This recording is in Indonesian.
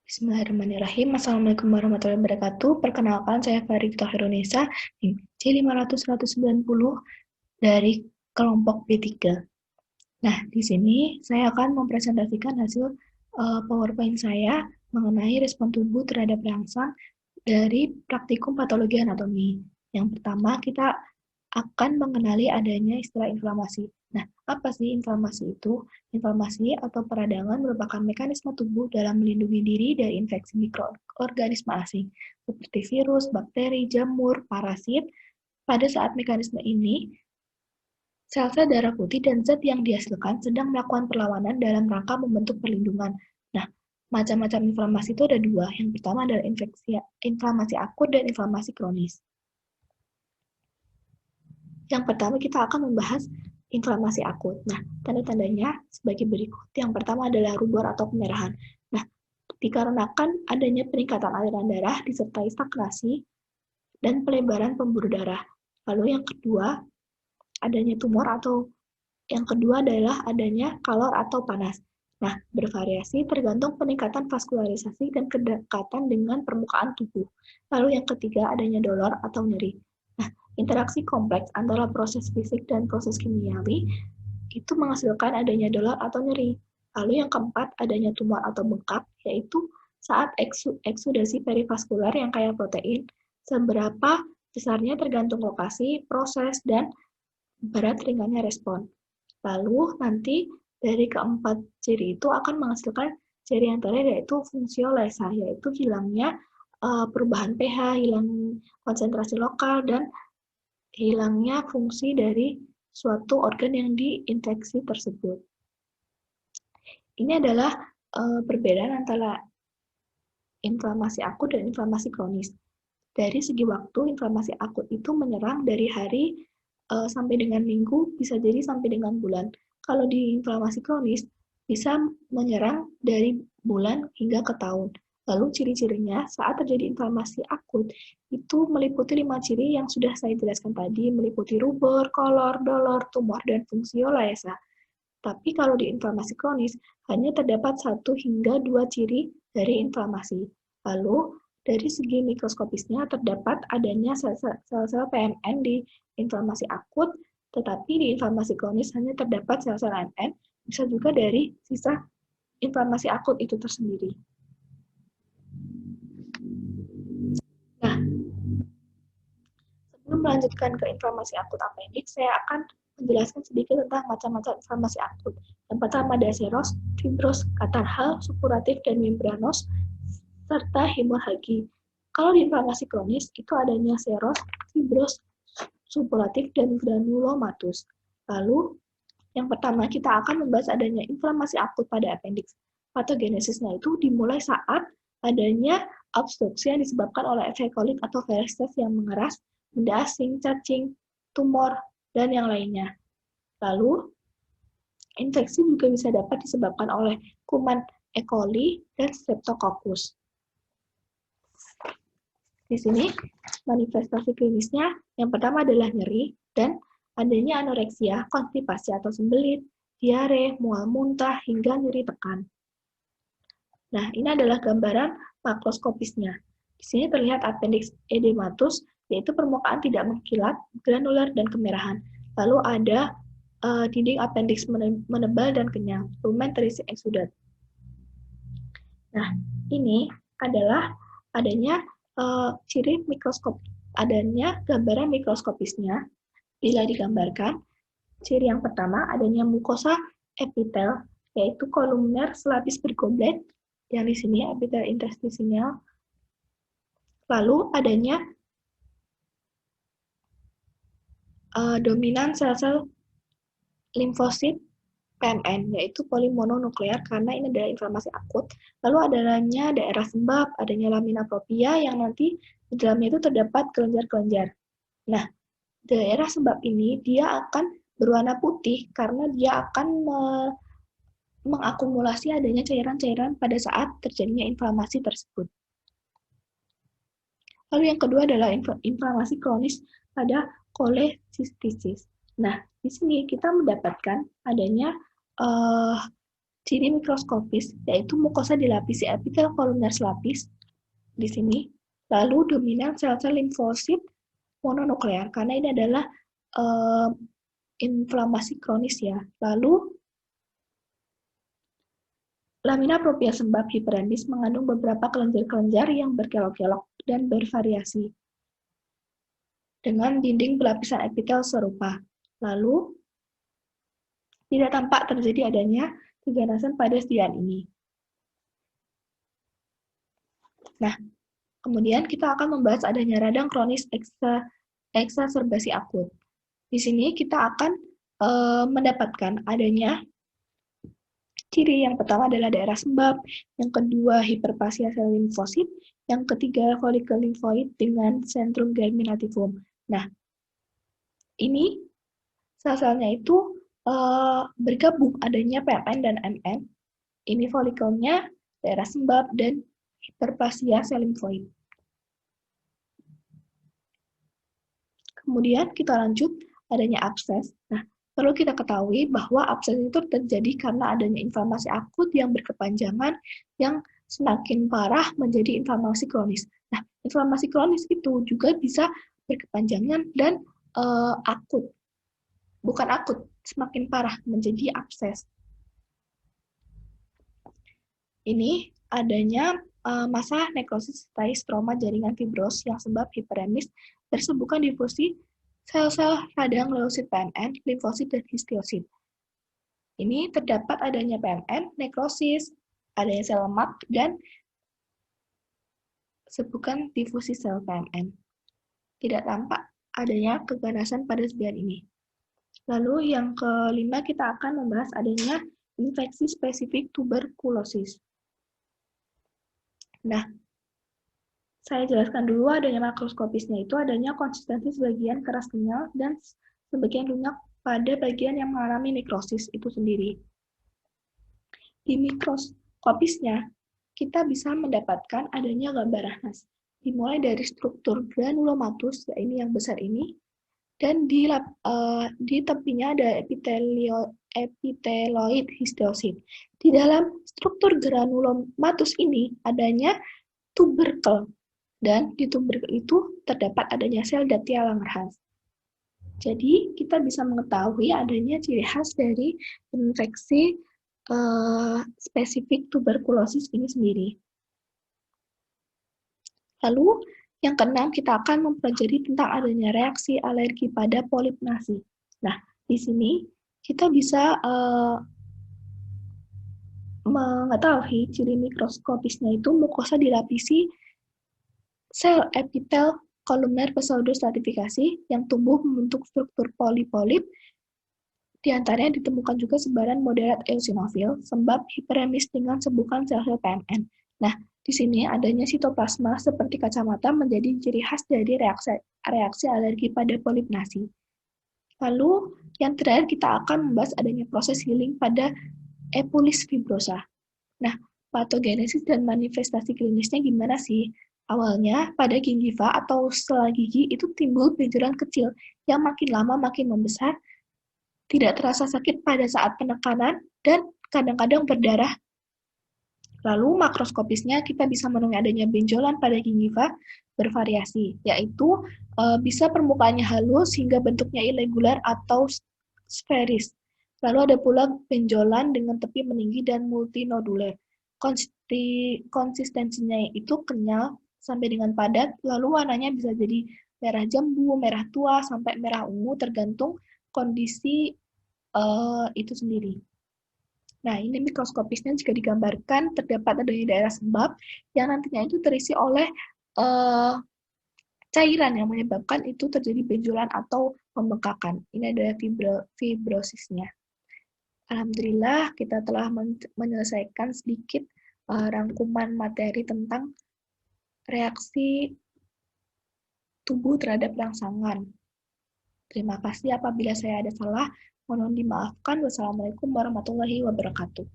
Bismillahirrahmanirrahim. Assalamualaikum warahmatullahi wabarakatuh. Perkenalkan, saya Farid Tohirunisa, C500-190 dari kelompok B3. Nah, di sini saya akan mempresentasikan hasil PowerPoint saya mengenai respon tubuh terhadap rangsang dari praktikum patologi anatomi. Yang pertama, kita akan mengenali adanya istilah inflamasi. Nah, apa sih inflamasi itu? Inflamasi atau peradangan merupakan mekanisme tubuh dalam melindungi diri dari infeksi mikroorganisme asing, seperti virus, bakteri, jamur, parasit. Pada saat mekanisme ini, sel-sel darah putih dan zat yang dihasilkan sedang melakukan perlawanan dalam rangka membentuk perlindungan. Nah, macam-macam inflamasi itu ada dua. Yang pertama adalah inflamasi akut dan inflamasi kronis. Yang pertama kita akan membahas inflamasi akut. Nah, tanda-tandanya sebagai berikut. Yang pertama adalah rubor atau kemerahan. Nah, dikarenakan adanya peningkatan aliran darah disertai stagnasi dan pelebaran pembuluh darah. Lalu yang kedua, adanya tumor atau yang kedua adalah adanya kalor atau panas. Nah, bervariasi tergantung peningkatan vaskularisasi dan kedekatan dengan permukaan tubuh. Lalu yang ketiga adanya dolor atau nyeri. Nah, interaksi kompleks antara proses fisik dan proses kimiawi itu menghasilkan adanya dolor atau nyeri. Lalu yang keempat adanya tumor atau bengkak, yaitu saat eksudasi perivaskular yang kaya protein, seberapa besarnya tergantung lokasi, proses, dan berat ringannya respon. Lalu nanti dari keempat ciri itu akan menghasilkan ciri yang terakhir yaitu fungsiolesa, yaitu hilangnya perubahan pH, hilang konsentrasi lokal, dan hilangnya fungsi dari suatu organ yang diinfeksi tersebut. Ini adalah perbedaan antara inflamasi akut dan inflamasi kronis. Dari segi waktu, inflamasi akut itu menyerang dari hari sampai dengan minggu, bisa jadi sampai dengan bulan. Kalau di inflamasi kronis, bisa menyerang dari bulan hingga ke tahun. Lalu ciri-cirinya saat terjadi inflamasi akut, itu meliputi 5 ciri yang sudah saya jelaskan tadi, meliputi rubor, kolor, dolor, tumor, dan fungsiolesa. Tapi kalau di inflamasi kronis, hanya terdapat 1 hingga 2 ciri dari inflamasi. Lalu, dari segi mikroskopisnya terdapat adanya sel-sel PMN di inflamasi akut, tetapi di inflamasi kronis hanya terdapat sel-sel AMN, bisa juga dari sisa inflamasi akut itu tersendiri. Nah, sebelum melanjutkan ke inflamasi akut appendix, saya akan menjelaskan sedikit tentang macam-macam inflamasi akut. Yang pertama ada seros, fibros, katarhal, supuratif, dan membranos, serta hemoragi. Kalau di inflamasi kronis, itu adanya seros, fibros, supuratif, dan granulomatus. Lalu, yang pertama kita akan membahas adanya inflamasi akut pada appendix. Patogenesisnya itu dimulai saat adanya obstruksi yang disebabkan oleh E. coli atau varices yang mengeras, benda asing, cacing, tumor, dan yang lainnya. Lalu, infeksi juga bisa dapat disebabkan oleh kuman E. coli dan Streptococcus. Di sini, manifestasi klinisnya yang pertama adalah nyeri dan adanya anoreksia, konstipasi atau sembelit, diare, mual muntah, hingga nyeri tekan. Nah, ini adalah gambaran makroskopisnya. Di sini terlihat appendix edematus, yaitu permukaan tidak mengkilat, granular, dan kemerahan. Lalu ada dinding appendix menebal dan kenyal, lumen terisi eksudat. Nah, ini adalah adanya ciri mikroskop, adanya gambaran mikroskopisnya. Bila digambarkan, ciri yang pertama adanya mukosa epitel, yaitu kolumner selapis bergoblet, yang di sini epitel interstisial. Lalu adanya dominan sel-sel limfosit PMN, yaitu polimononuklear karena ini adalah inflamasi akut. Lalu adanya daerah sembab, adanya lamina propria yang nanti di dalamnya itu terdapat kelenjar-kelenjar. Nah, daerah sembab ini dia akan berwarna putih karena dia akan mengakumulasi adanya cairan-cairan pada saat terjadinya inflamasi tersebut. Lalu yang kedua adalah inflamasi kronis pada kolesistisis. Nah, di sini kita mendapatkan adanya ciri mikroskopis, yaitu mukosa dilapisi epitel kolumner selapis di sini. Lalu dominan sel-sel limfosit mononuklear, karena ini adalah inflamasi kronis ya. Lalu lamina propria sembab hiperemis mengandung beberapa kelenjar-kelenjar yang berkelok-kelok dan bervariasi dengan dinding belapisan epitel serupa. Lalu tidak tampak terjadi adanya keganasan pada sediaan ini. Nah, kemudian kita akan membahas adanya radang kronis eksaserbasi akut. Di sini kita akan mendapatkan adanya ciri yang pertama adalah daerah sembab, yang kedua hiperplasia sel limfosit, yang ketiga folikel limfoid dengan sentrum germinativum. Nah, ini sel-selnya itu bergabung adanya PMN dan MN. Ini folikelnya, daerah sembab, dan hiperplasia sel limfoid. Kemudian kita lanjut adanya abses. Nah, perlu kita ketahui bahwa abses itu terjadi karena adanya inflamasi akut yang berkepanjangan yang semakin parah menjadi inflamasi kronis. Nah, inflamasi kronis itu juga bisa berkepanjangan dan akut. Bukan akut, semakin parah menjadi abses. Ini adanya masa nekrosis serta stroma jaringan fibros yang sebab hiperemis tersebutkan difusi sel-sel radang leukosit PMN, limfosit, dan histiosit. Ini terdapat adanya PMN, nekrosis, adanya sel lemak, dan sebutkan difusi sel PMN. Tidak tampak adanya keganasan pada sediaan ini. Lalu yang kelima kita akan membahas adanya infeksi spesifik tuberkulosis. Nah, saya jelaskan dulu adanya makroskopisnya itu adanya konsistensi sebagian keras kenyal dan sebagian lunak pada bagian yang mengalami nekrosis itu sendiri. Di mikroskopisnya, kita bisa mendapatkan adanya gambaran khas, dimulai dari struktur granulomatus, ya ini yang besar ini, dan di tepinya ada epiteloid histiosit. Di dalam struktur granulomatus ini adanya tuberkel, dan di tuberkel itu terdapat adanya sel Datia Langerhans. Jadi kita bisa mengetahui adanya ciri khas dari infeksi spesifik tuberkulosis ini sendiri. Lalu yang keenam, kita akan mempelajari tentang adanya reaksi alergi pada polip nasi. Nah, di sini kita bisa mengetahui ciri mikroskopisnya itu mukosa dilapisi sel epitel kolumner pseudostratifikasi yang tumbuh membentuk struktur polip-polip. Di antaranya ditemukan juga sebaran moderat eosinofil, sebab hiperemis dengan sebutan sel-sel PMN. Nah, di sini adanya sitoplasma seperti kacamata menjadi ciri khas dari reaksi alergi pada polip nasi. Lalu, yang terakhir kita akan membahas adanya proses healing pada epulis fibrosa. Nah, patogenesis dan manifestasi klinisnya gimana sih? Awalnya, pada gingiva atau sela gigi itu timbul benjolan kecil yang makin lama makin membesar, tidak terasa sakit pada saat penekanan, dan kadang-kadang berdarah. Lalu makroskopisnya kita bisa menemui adanya benjolan pada gingiva bervariasi, yaitu bisa permukaannya halus hingga bentuknya irregular atau sferis. Lalu ada pula benjolan dengan tepi meninggi dan multinodular. Konsistensinya itu kenyal sampai dengan padat, lalu warnanya bisa jadi merah jambu, merah tua, sampai merah ungu tergantung kondisi itu sendiri. Nah, ini mikroskopisnya jika digambarkan terdapat adanya daerah sembab yang nantinya itu terisi oleh cairan yang menyebabkan itu terjadi benjolan atau pembengkakan. Ini adalah fibrosisnya. Alhamdulillah kita telah menyelesaikan sedikit rangkuman materi tentang reaksi tubuh terhadap rangsangan. Terima kasih apabila saya ada salah. Mohon dimaafkan. Wassalamualaikum warahmatullahi wabarakatuh.